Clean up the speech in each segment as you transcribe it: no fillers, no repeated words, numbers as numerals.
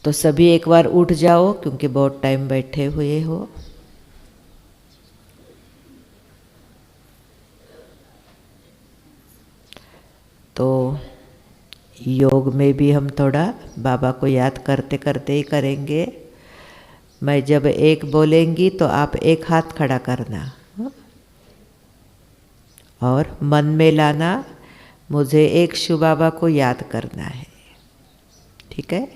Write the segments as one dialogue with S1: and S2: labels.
S1: तो सभी एक बार उठ जाओ क्योंकि बहुत टाइम बैठे हुए हो। तो योग में भी हम थोड़ा बाबा को याद करते करते ही करेंगे। मैं जब एक बोलेंगी तो आप एक हाथ खड़ा करना और मन में लाना मुझे एक शिव बाबा को याद करना है। ठीक है,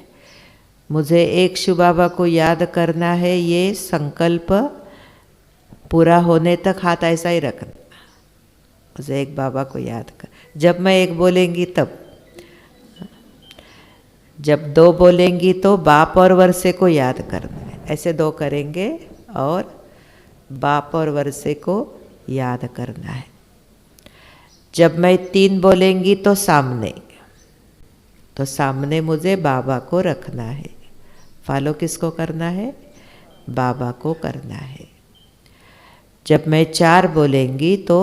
S1: मुझे एक शिव बाबा को याद करना है, ये संकल्प पूरा होने तक हाथ ऐसा ही रखना। मुझे एक बाबा को याद कर, जब मैं एक बोलेंगी तब, जब दो बोलेंगी तो बाप और वर्षे को याद करना है। ऐसे दो करेंगे और बाप और वर्षे को याद करना है। जब मैं तीन बोलेंगी तो सामने, तो सामने मुझे बाबा को रखना है। फॉलो किसको करना है? बाबा को करना है। जब मैं चार बोलेंगी तो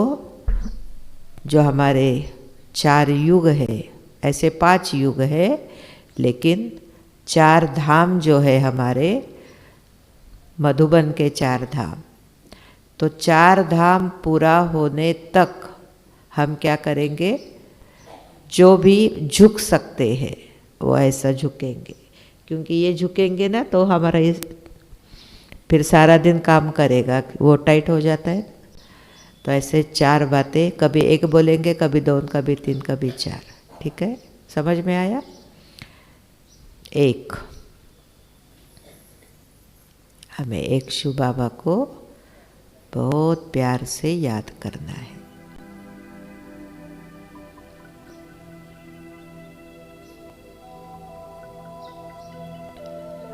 S1: जो हमारे चार युग है, ऐसे पांच युग है लेकिन चार धाम जो है हमारे मधुबन के चार धाम, तो चार धाम पूरा होने तक हम क्या करेंगे? जो भी झुक सकते हैं वो ऐसा झुकेंगे, क्योंकि ये झुकेंगे ना तो हमारा ये फिर सारा दिन काम करेगा, वो टाइट हो जाता है। तो ऐसे चार बातें, कभी एक बोलेंगे, कभी दो, कभी तीन, कभी चार। ठीक है, समझ में आया? एक, हमें एक शिव बाबा को बहुत प्यार से याद करना है।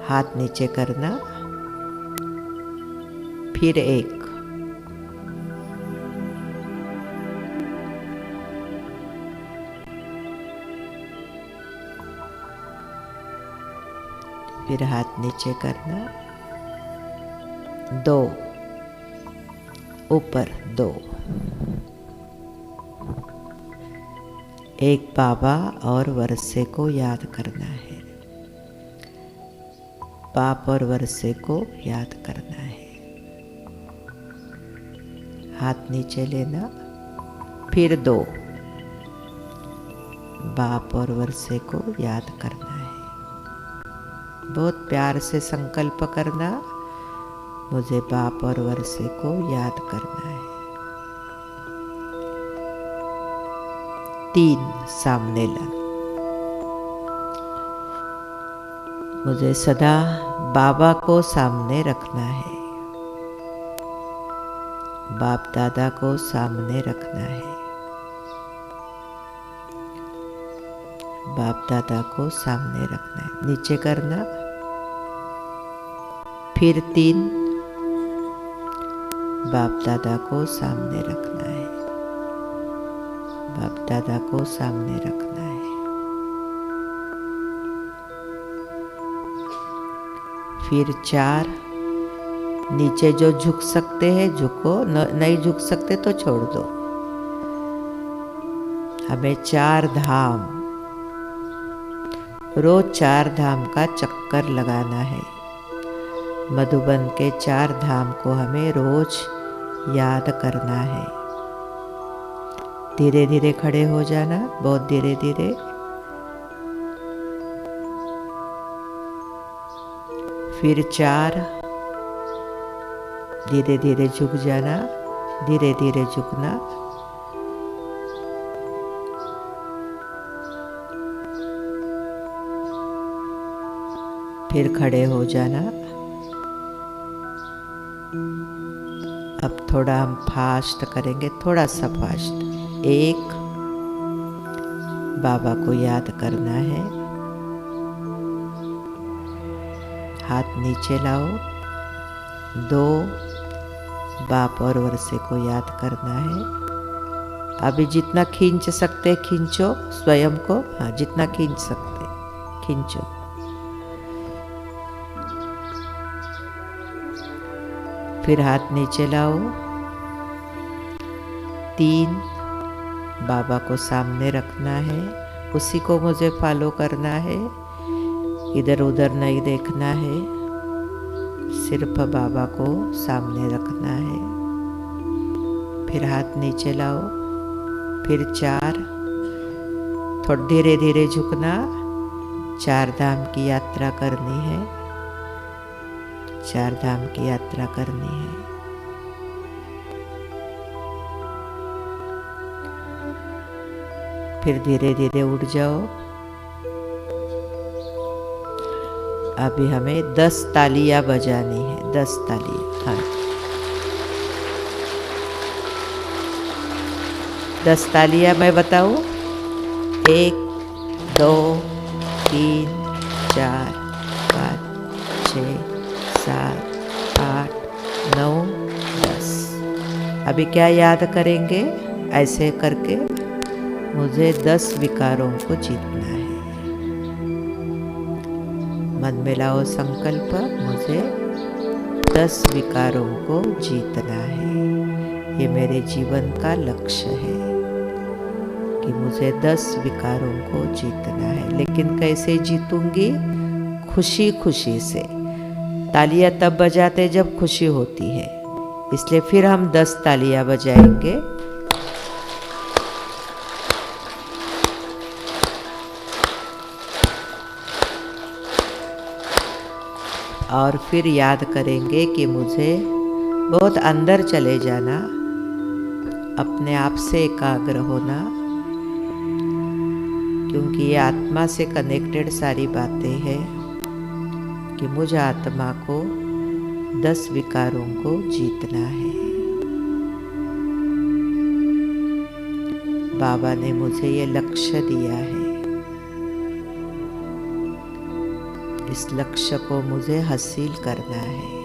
S1: हाथ नीचे करना, फिर एक, फिर हाथ नीचे करना, दो, ऊपर दो, एक बाबा और वर्षे को याद करना है। बाप और वर्षे को याद करना है। हाथ नीचे लेना, फिर दो, बाप और वर्षे को याद करना है। बहुत प्यार से संकल्प करना, मुझे बाप और वर्षे को याद करना है। तीन, सामने लाना, मुझे सदा बाबा को सामने रखना है, बाप दादा को सामने रखना है, बाप दादा को सामने रखना है। नीचे करना, फिर तीन, बाप दादा को सामने रखना है, बाप दादा को सामने रखना है। फिर चार, नीचे जो झुक सकते हैं झुको, नहीं झुक सकते तो छोड़ दो। हमें चार धाम, रोज चार धाम का चक्कर लगाना है। मधुबन के चार धाम को हमें रोज याद करना है। धीरे धीरे खड़े हो जाना, बहुत धीरे धीरे। फिर चार, धीरे धीरे झुक जाना, धीरे धीरे झुकना। फिर खड़े हो जाना। अब थोड़ा हम फास्ट करेंगे, थोड़ा सा फास्ट। एक, बाबा को याद करना है, हाथ नीचे लाओ। दो, बाप और वर्षे को याद करना है। अभी जितना खींच सकते खींचो स्वयं को, हाँ जितना खींच सकते खींचो। फिर हाथ नीचे लाओ। तीन, बाबा को सामने रखना है, उसी को मुझे फॉलो करना है। इधर उधर नहीं देखना है, सिर्फ बाबा को सामने रखना है। फिर हाथ नीचे लाओ, फिर 4, थोड़ा धीरे धीरे झुकना। 4 धाम की यात्रा करनी है, 4 धाम की यात्रा करनी है। फिर धीरे धीरे उठ जाओ। अभी हमें 10 तालियां बजानी है, 10 तालियां। हाँ, 10 तालियां मैं बताऊं? 1 2 3 4 5 6 7 8 9 10। अभी क्या याद करेंगे? ऐसे करके मुझे 10 विकारों को जीतना है। मन में लाओ संकल्प, मुझे 10 विकारों को जीतना है। ये मेरे जीवन का लक्ष्य है कि मुझे 10 विकारों को जीतना है। लेकिन कैसे जीतूंगी? खुशी खुशी से। तालियां तब बजाते जब खुशी होती है, इसलिए फिर हम 10 तालियां बजाएंगे। और फिर याद करेंगे कि मुझे बहुत अंदर चले जाना, अपने आप से एकाग्र होना, क्योंकि ये आत्मा से कनेक्टेड सारी बातें हैं कि मुझ आत्मा को 10 विकारों को जीतना है। बाबा ने मुझे ये लक्ष्य दिया है, इस लक्ष्य को मुझे हासिल करना है।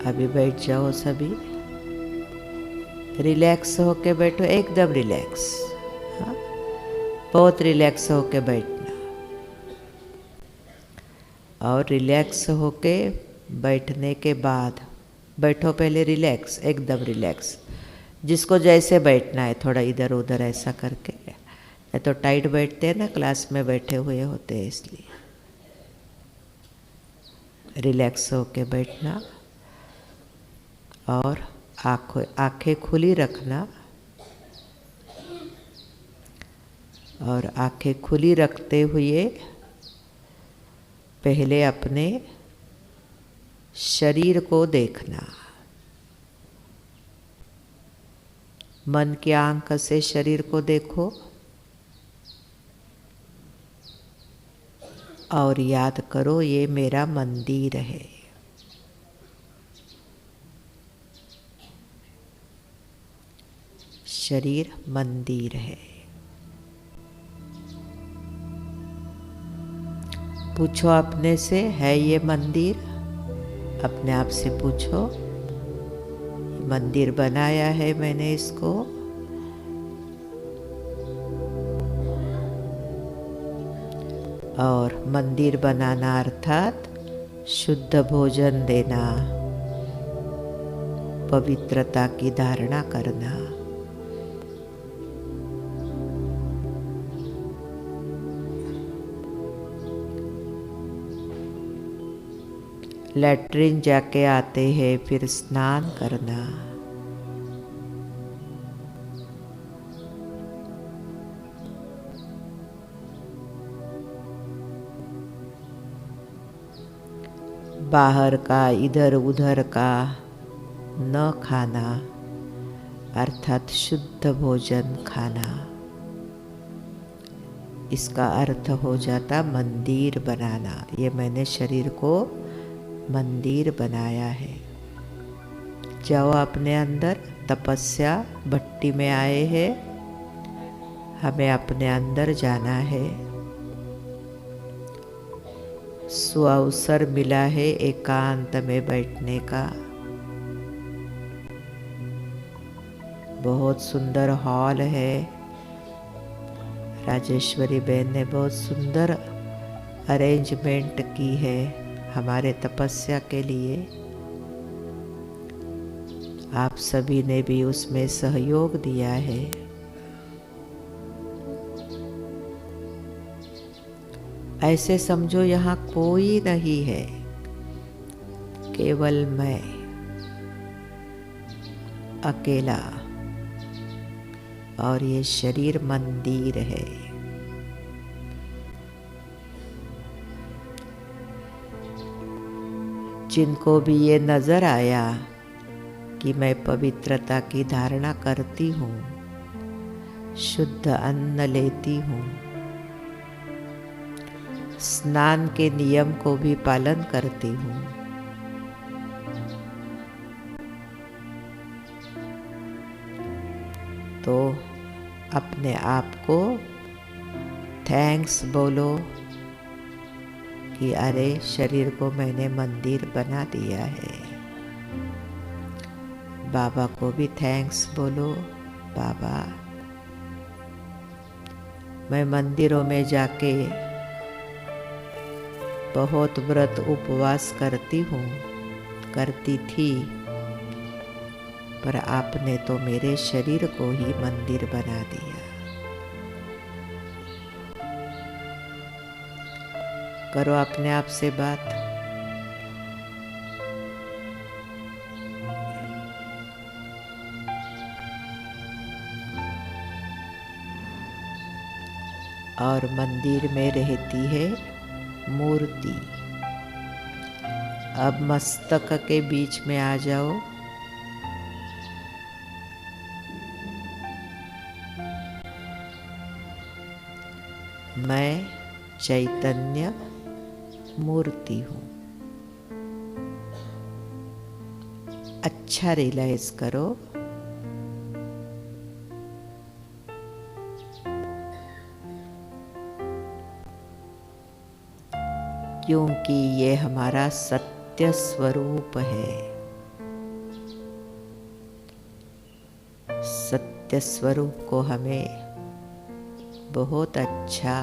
S1: अभी बैठ जाओ सभी, रिलैक्स होके बैठो, एकदम रिलैक्स। हाँ, बहुत रिलैक्स होके बैठना। और रिलैक्स होके बैठने के बाद बैठो, पहले रिलैक्स, एकदम रिलैक्स। जिसको जैसे बैठना है, थोड़ा इधर उधर ऐसा करके, या तो टाइट बैठते हैं ना, क्लास में बैठे हुए होते हैं, इसलिए रिलैक्स होके बैठना। और आँखें खुली रखना। और आँखें खुली रखते हुए पहले अपने शरीर को देखना। मन की आंख से शरीर को देखो और याद करो, ये मेरा मंदिर है। शरीर मंदिर है। पूछो अपने से, है ये मंदिर? अपने आप से पूछो, मंदिर बनाया है मैंने इसको? और मंदिर बनाना अर्थात शुद्ध भोजन देना, पवित्रता की धारणा करना। लैट्रिन जाके आते हैं, फिर स्नान करना। बाहर का, इधर उधर का न खाना, अर्थात शुद्ध भोजन खाना। इसका अर्थ हो जाता मंदिर बनाना। ये मैंने शरीर को मंदिर बनाया है। जाओ अपने अंदर, तपस्या भट्टी में आए हैं, हमें अपने अंदर जाना है। सुअवसर मिला है एकांत में बैठने का। बहुत सुंदर हॉल है। राजेश्वरी बहन ने बहुत सुंदर अरेंजमेंट की है हमारे तपस्या के लिए। आप सभी ने भी उसमें सहयोग दिया है। ऐसे समझो यहाँ कोई नहीं है, केवल मैं अकेला, और ये शरीर मंदिर है। जिनको भी ये नजर आया कि मैं पवित्रता की धारणा करती हूँ, शुद्ध अन्न लेती हूँ, स्नान के नियम को भी पालन करती हूँ, तो अपने आप को थैंक्स बोलो कि अरे शरीर को मैंने मंदिर बना दिया है। बाबा को भी थैंक्स बोलो, बाबा मैं मंदिरों में जाके बहुत व्रत उपवास करती हूँ, करती थी, पर आपने तो मेरे शरीर को ही मंदिर बना दिया। करो अपने आप से बात। और मंदिर में रहती है मूर्ति। अब मस्तक के बीच में आ जाओ। मैं चैतन्य मूर्ति हूँ। अच्छा रियलाइज करो। क्योंकि ये हमारा सत्य स्वरूप है। सत्य स्वरूप को हमें बहुत अच्छा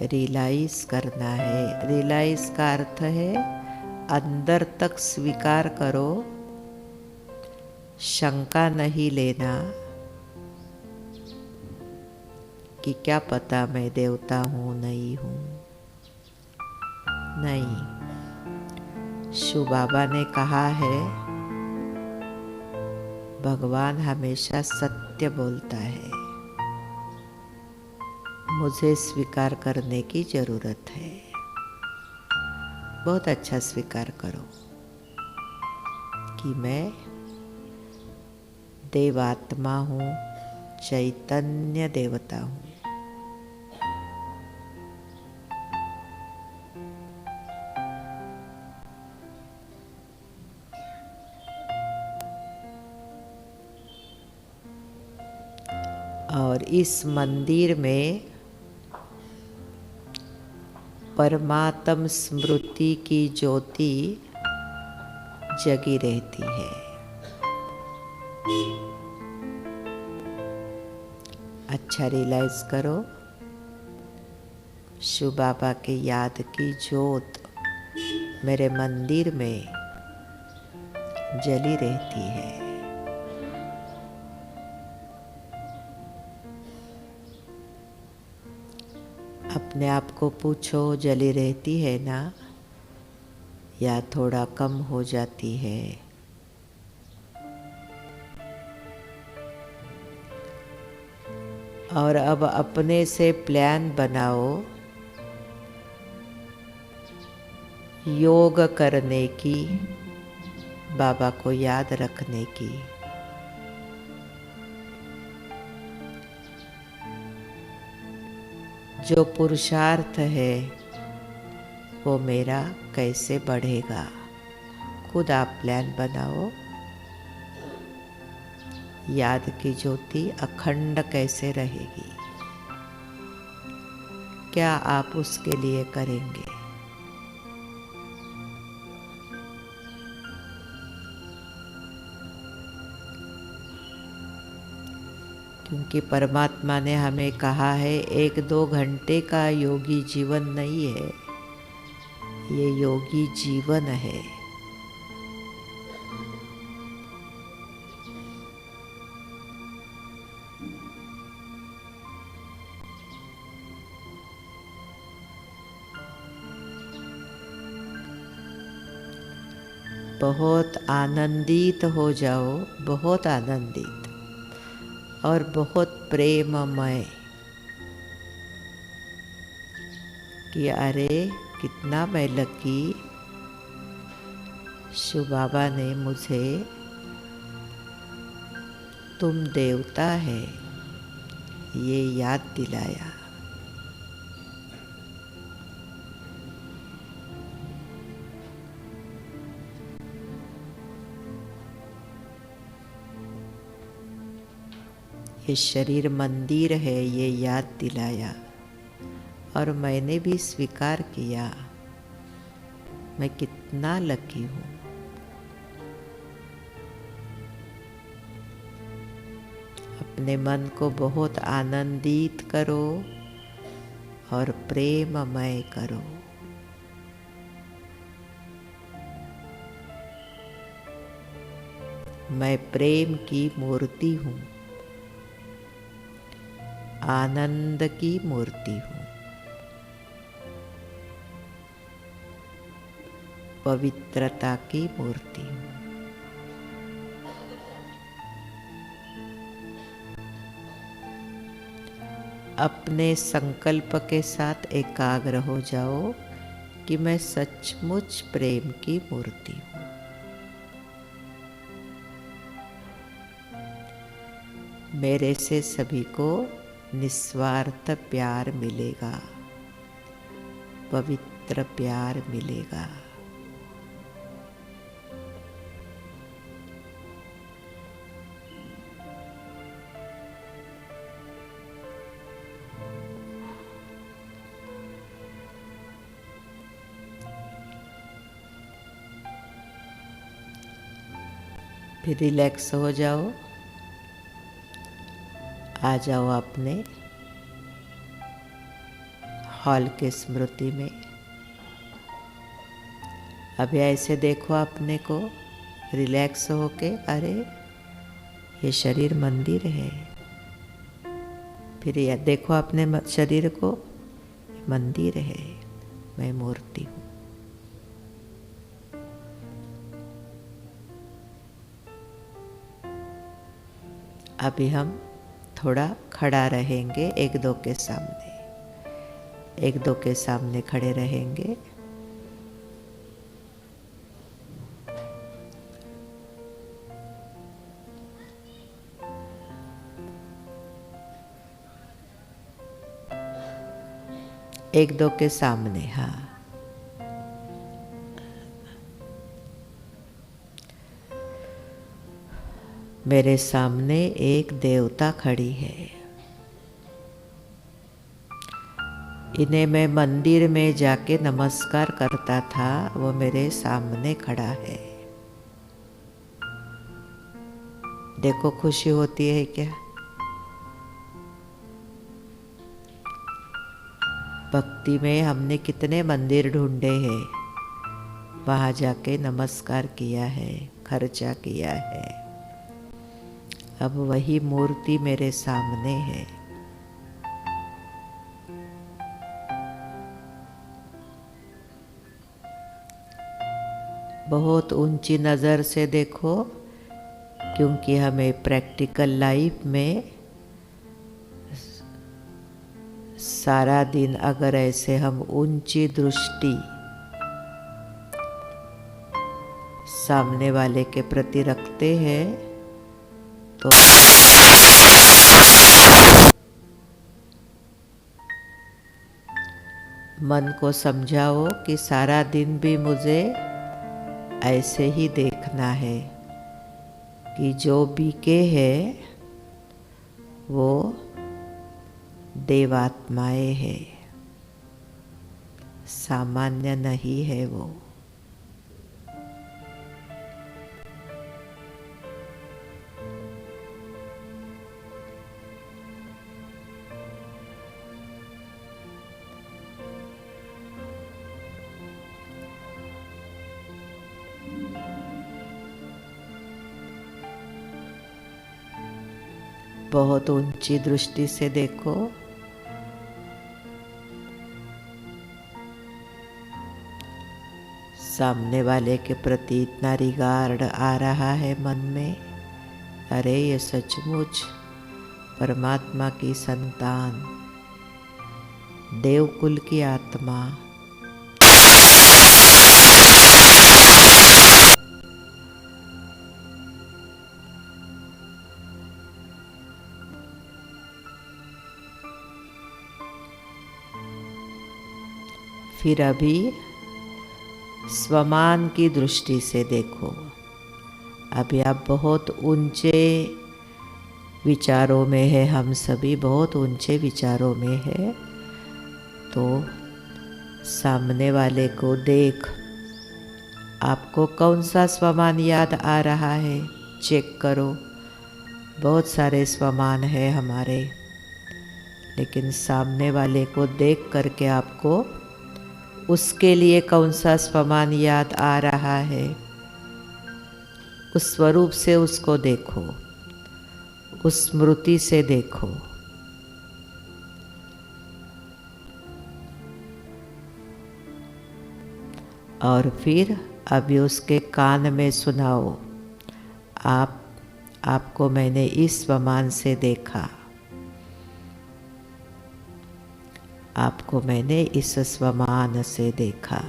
S1: रियलाइज करना है। रियलाइज का अर्थ है अंदर तक स्वीकार करो, शंका नहीं लेना कि क्या पता मैं देवता हूँ नहीं हूँ। नहीं, शिव बाबा ने कहा है भगवान हमेशा सत्य बोलता है। मुझे स्वीकार करने की जरूरत है। बहुत अच्छा स्वीकार करो कि मैं देवात्मा हूँ, चैतन्य देवता हूँ। और इस मंदिर में परमात्म स्मृति की ज्योति जगी रहती है। अच्छा रियलाइज करो, शिव बाबा के याद की ज्योत मेरे मंदिर में जली रहती है। अपने आप को पूछो, जली रहती है ना, या थोड़ा कम हो जाती है? और अब अपने से प्लान बनाओ योग करने की, बाबा को याद रखने की। जो पुरुषार्थ है वो मेरा कैसे बढ़ेगा, खुद आप प्लान बनाओ। याद की ज्योति अखंड कैसे रहेगी, क्या आप उसके लिए करेंगे? क्योंकि परमात्मा ने हमें कहा है 1-2 घंटे का योगी जीवन नहीं है, ये योगी जीवन है। बहुत आनंदित हो जाओ, बहुत आनंदित और बहुत प्रेममय कि अरे कितना मैं लकी, शिव बाबा ने मुझे तुम देवता है ये याद दिलाया। ये शरीर मंदिर है ये याद दिलाया और मैंने भी स्वीकार किया मैं कितना लकी हूँ। अपने मन को बहुत आनंदित करो और प्रेममय करो। मैं प्रेम की मूर्ति हूँ, आनंद की मूर्ति हूँ, पवित्रता की मूर्ति हूँ। अपने संकल्प के साथ एकाग्र हो जाओ कि मैं सचमुच प्रेम की मूर्ति हूँ। मेरे से सभी को निस्वार्थ प्यार मिलेगा, पवित्र प्यार मिलेगा। फिर रिलैक्स हो जाओ, आ जाओ अपने हॉल के स्मृति में। अभी ऐसे देखो अपने को रिलैक्स होके, अरे ये शरीर मंदिर है। फिर ये देखो अपने शरीर को, मंदिर है, मैं मूर्ति हूँ। अभी हम थोड़ा खड़ा रहेंगे, एक दो के सामने, एक दो के सामने खड़े रहेंगे। एक दो के सामने, हाँ। मेरे सामने एक देवता खड़ी है। इन्हें मैं मंदिर में जाके नमस्कार करता था, वो मेरे सामने खड़ा है। देखो खुशी होती है क्या? भक्ति में हमने कितने मंदिर ढूंढे हैं, वहाँ जाके नमस्कार किया है, खर्चा किया है। अब वही मूर्ति मेरे सामने है। बहुत ऊंची नज़र से देखो, क्योंकि हमें प्रैक्टिकल लाइफ में सारा दिन अगर ऐसे हम ऊंची दृष्टि सामने वाले के प्रति रखते हैं तो मन को समझाओ कि सारा दिन भी मुझे ऐसे ही देखना है कि जो बीके है वो देवात्माएं है, सामान्य नहीं है वो। बहुत ऊंची दृष्टि से देखो, सामने वाले के प्रति इतना रिगार्ड आ रहा है मन में, अरे ये सचमुच परमात्मा की संतान, देवकुल की आत्मा, फिर अभी स्वमान की दृष्टि से देखो। अभी आप बहुत ऊंचे विचारों में है, हम सभी बहुत ऊंचे विचारों में है, तो सामने वाले को देख आपको कौन सा स्वमान याद आ रहा है, चेक करो। बहुत सारे स्वमान है हमारे, लेकिन सामने वाले को देख करके आपको उसके लिए कौन सा स्वमान याद आ रहा है, उस स्वरूप से उसको देखो, उस स्मृति से देखो। और फिर अभी उसके कान में सुनाओ, आपको मैंने इस स्वमान से देखा, आपको मैंने इस स्वमान से देखा।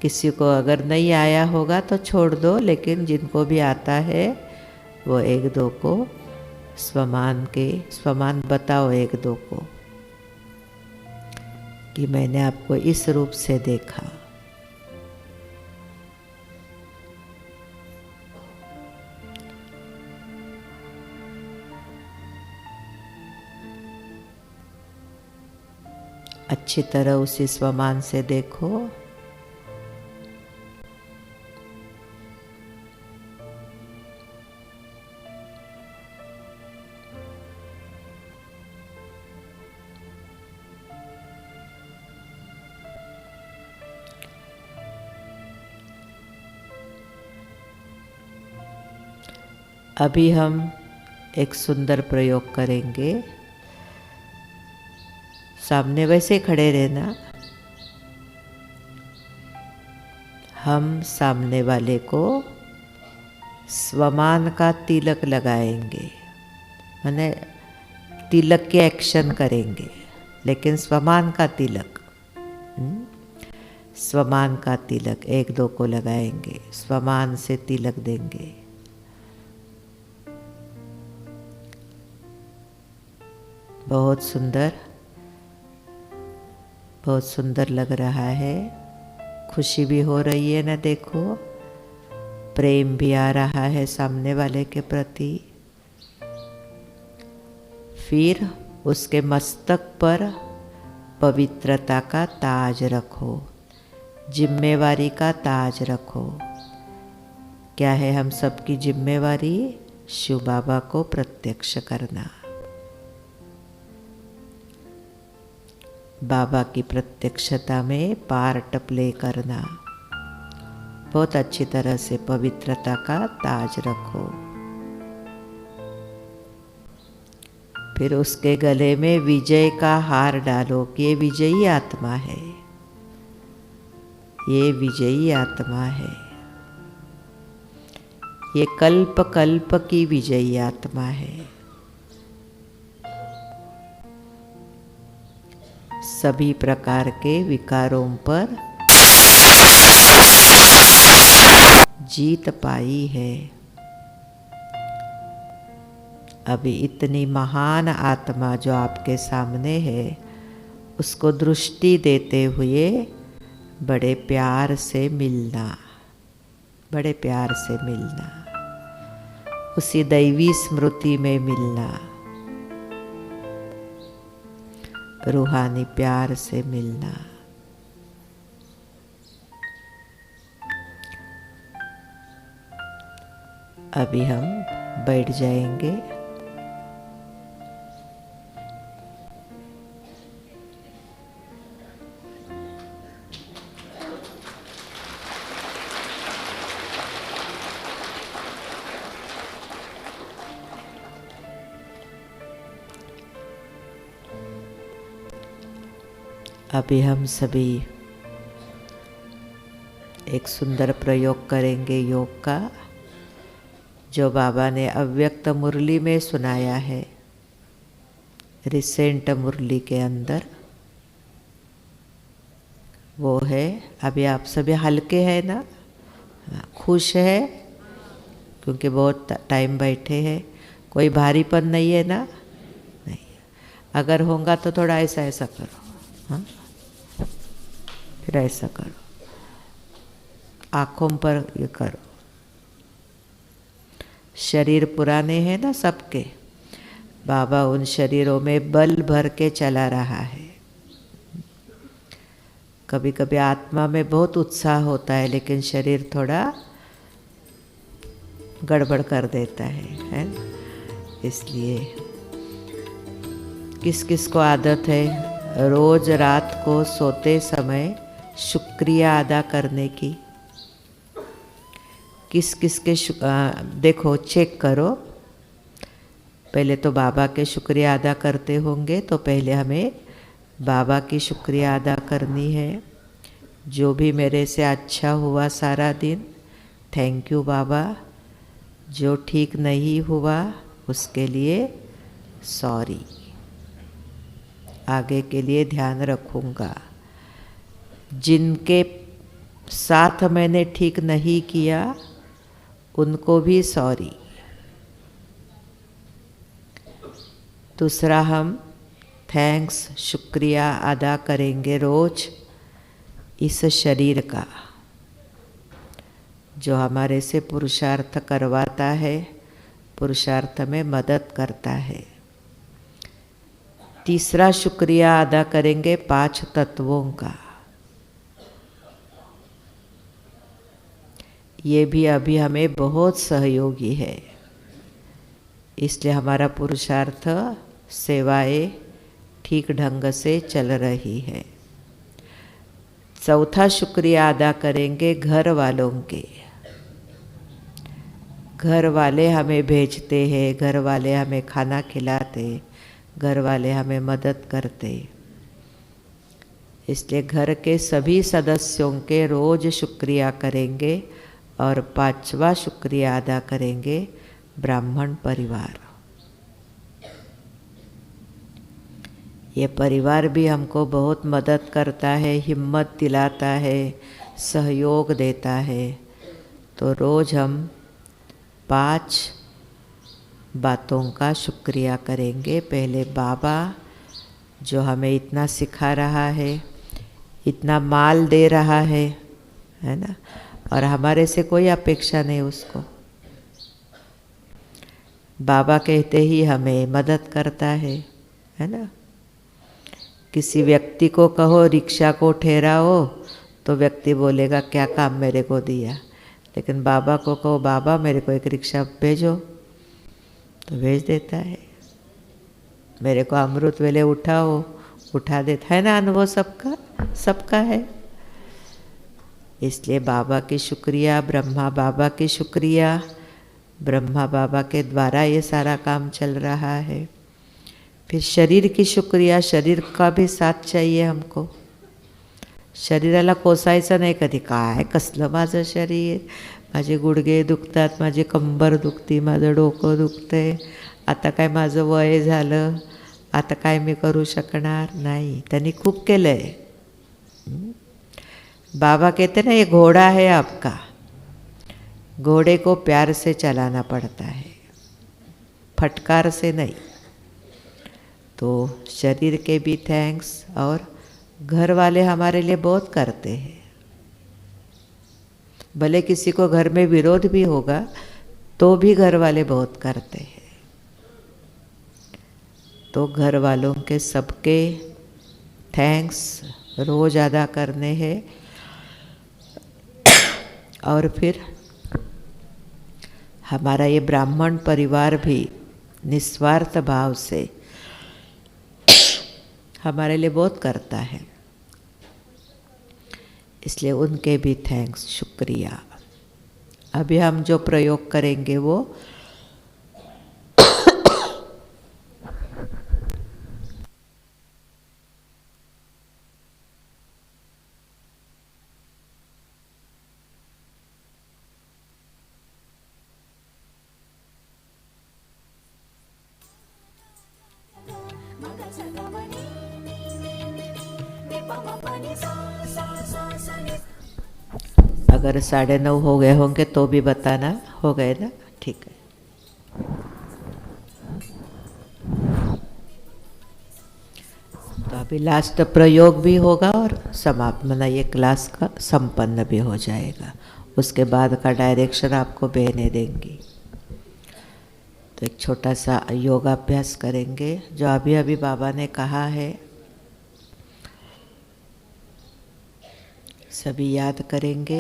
S1: किसी को अगर नहीं आया होगा तो छोड़ दो, लेकिन जिनको भी आता है वो एक दो को स्वमान बताओ, एक दो को, कि मैंने आपको इस रूप से देखा। अच्छी तरह उसी स्वमान से देखो। अभी हम एक सुंदर प्रयोग करेंगे। सामने वैसे खड़े रहना। हम सामने वाले को स्वमान का तिलक लगाएंगे, माने तिलक के एक्शन करेंगे, लेकिन स्वमान का तिलक, स्वमान का तिलक एक दो को लगाएंगे, स्वमान से तिलक देंगे। बहुत सुंदर, बहुत सुंदर लग रहा है, खुशी भी हो रही है ना, देखो प्रेम भी आ रहा है सामने वाले के प्रति। फिर उसके मस्तक पर पवित्रता का ताज रखो, जिम्मेवारी का ताज रखो। क्या है हम सबकी जिम्मेवारी? शिव बाबा को प्रत्यक्ष करना, बाबा की प्रत्यक्षता में पार्ट प्ले करना। बहुत अच्छी तरह से पवित्रता का ताज रखो। फिर उसके गले में विजय का हार डालो कि ये विजयी आत्मा है, ये विजयी आत्मा है, ये कल्प कल्प की विजयी आत्मा है। सभी प्रकार के विकारों पर जीत पाई है। अभी इतनी महान आत्मा जो आपके सामने है, उसको दृष्टि देते हुए बड़े प्यार से मिलना, बड़े प्यार से मिलना, उसी दैवी स्मृति में मिलना, रूहानी प्यार से मिलना। अभी हम बैठ जाएंगे। अभी हम सभी एक सुंदर प्रयोग करेंगे योग का, जो बाबा ने अव्यक्त मुरली में सुनाया है, रिसेंट मुरली के अंदर। वो है, अभी आप सभी हल्के हैं ना, खुश है क्योंकि बहुत टाइम बैठे हैं, कोई भारीपन नहीं है ना? नहीं। अगर होगा तो थोड़ा ऐसा ऐसा करो, हाँ, फिर ऐसा करो, आँखों पर ये करो। शरीर पुराने हैं ना सबके, बाबा उन शरीरों में बल भर के चला रहा है। कभी कभी आत्मा में बहुत उत्साह होता है, लेकिन शरीर थोड़ा गड़बड़ कर देता है ना? इसलिए किस किस को आदत है रोज रात को सोते समय शुक्रिया अदा करने की? किस किस के देखो, चेक करो। पहले तो बाबा के शुक्रिया अदा करते होंगे, तो पहले हमें बाबा की शुक्रिया अदा करनी है। जो भी मेरे से अच्छा हुआ सारा दिन, थैंक यू बाबा। जो ठीक नहीं हुआ उसके लिए सॉरी, आगे के लिए ध्यान रखूँगा। जिनके साथ मैंने ठीक नहीं किया उनको भी सॉरी। दूसरा, हम थैंक्स, शुक्रिया अदा करेंगे रोज इस शरीर का, जो हमारे से पुरुषार्थ करवाता है, पुरुषार्थ में मदद करता है। तीसरा शुक्रिया अदा करेंगे 5 तत्वों का। ये भी अभी हमें बहुत सहयोगी है, इसलिए हमारा पुरुषार्थ, सेवाएं ठीक ढंग से चल रही है। चौथा शुक्रिया अदा करेंगे घर वालों के। घर वाले हमें भेजते हैं, घर वाले हमें खाना खिलाते, घर वाले हमें मदद करते। इसलिए घर के सभी सदस्यों के रोज शुक्रिया करेंगे। और 5वां शुक्रिया अदा करेंगे ब्राह्मण परिवार। ये परिवार भी हमको बहुत मदद करता है, हिम्मत दिलाता है, सहयोग देता है। तो रोज़ हम 5 बातों का शुक्रिया करेंगे। पहले बाबा, जो हमें इतना सिखा रहा है, इतना माल दे रहा है ना, और हमारे से कोई अपेक्षा नहीं उसको। बाबा कहते ही हमें मदद करता है ना? किसी व्यक्ति को कहो रिक्शा को ठहराओ, तो व्यक्ति बोलेगा क्या काम मेरे को दिया। लेकिन बाबा को कहो बाबा मेरे को एक रिक्शा भेजो, तो भेज देता है। मेरे को अमृत वेले उठाओ, उठा देता है ना। अनुभव सबका है। इसलिए बाबा की शुक्रिया, ब्रह्मा बाबा की शुक्रिया। ब्रह्मा बाबा के द्वारा ये सारा काम चल रहा है। फिर शरीर की शुक्रिया, शरीर का भी साथ चाहिए हमको। शरीराला कोसायचं नाही कधी, काय कसलं माझं शरीर, माझे गुडघे दुखतात, माझी कंबर दुखती, माझं डोकं दुखतंय, आता काय माझं वय झालं, आता काय मी करू शकणार नाही। त्यांनी खूप केलंय। बाबा कहते ना ये घोड़ा है आपका, घोड़े को प्यार से चलाना पड़ता है, फटकार से नहीं। तो शरीर के भी थैंक्स, और घर वाले हमारे लिए बहुत करते हैं। भले किसी को घर में विरोध भी होगा तो भी घर वाले बहुत करते हैं। तो घर वालों के सबके थैंक्स रोज अदा करने हैं। और फिर हमारा ये ब्राह्मण परिवार भी निस्वार्थ भाव से हमारे लिए बहुत करता है, इसलिए उनके भी थैंक्स, शुक्रिया। अभी हम जो प्रयोग करेंगे वो अगर 9:30 हो गए होंगे तो भी बताना। हो गए ना? ठीक है। तो अभी लास्ट प्रयोग भी होगा और समाप्त, मतलब ये क्लास का संपन्न भी हो जाएगा। उसके बाद का डायरेक्शन आपको बहनें देंगी। तो एक छोटा सा योगाभ्यास करेंगे जो अभी अभी बाबा ने कहा है, सभी याद करेंगे।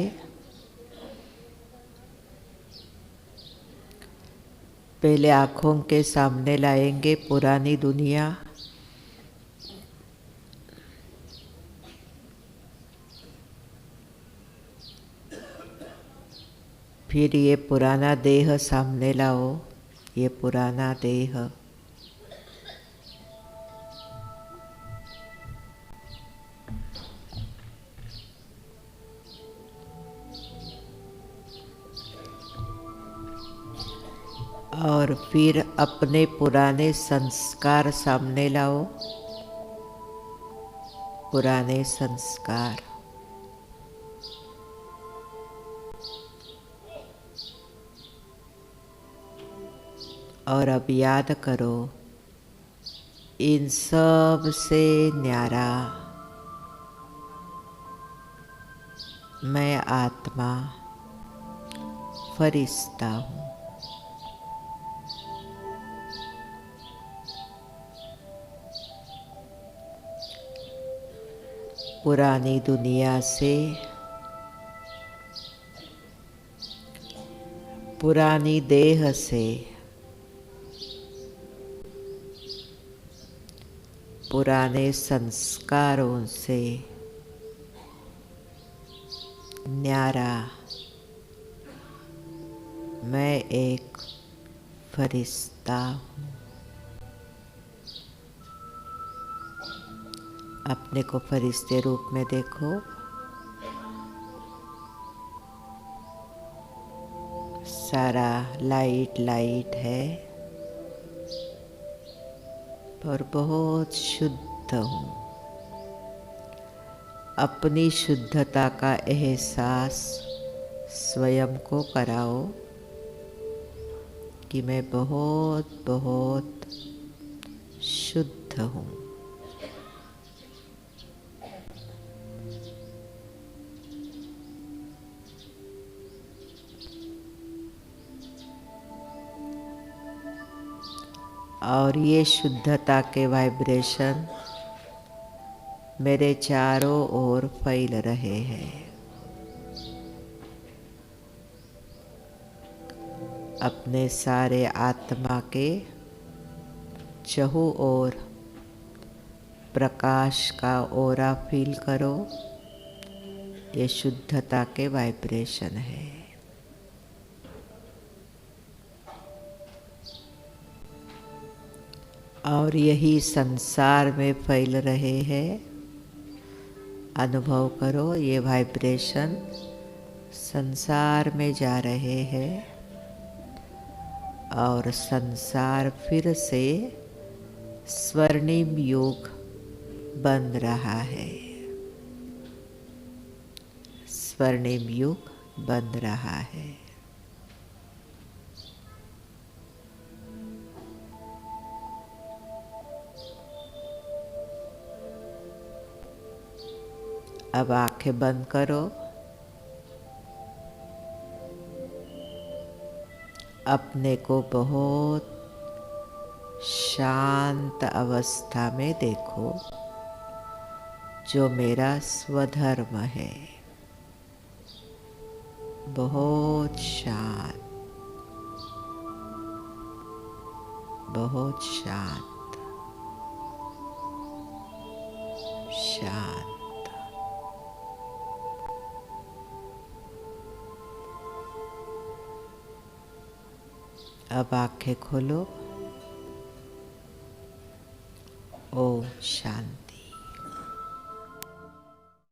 S1: पहले आँखों के सामने लाएंगे पुरानी दुनिया, फिर ये पुराना देह सामने लाओ, ये पुराना देह, और फिर अपने पुराने संस्कार सामने लाओ, पुराने संस्कार। और अब याद करो, इन सब से न्यारा मैं आत्मा फरिश्ता हूँ। पुरानी दुनिया से, पुरानी देह से, पुराने संस्कारों से न्यारा मैं एक फरिश्ता हूँ। अपने को फरिश्ते रूप में देखो। सारा लाइट लाइट है और बहुत शुद्ध हूँ। अपनी शुद्धता का एहसास स्वयं को कराओ कि मैं बहुत बहुत शुद्ध हूँ। और ये शुद्धता के वाइब्रेशन मेरे चारों ओर फैल रहे हैं। अपने सारे आत्मा के चहु ओर प्रकाश का ओरा फील करो। ये शुद्धता के वाइब्रेशन है। और यही संसार में फैल रहे हैं। अनुभव करो, ये वाइब्रेशन संसार में जा रहे हैं और संसार फिर से स्वर्णिम युग बन रहा है। स्वर्णिम युग बन रहा है। अब आंखें बंद करो। अपने को बहुत शांत अवस्था में देखो, जो मेरा स्वधर्म है। बहुत शांत, बहुत शांत, शांत। अब आंखें खोलो। ओम शांति।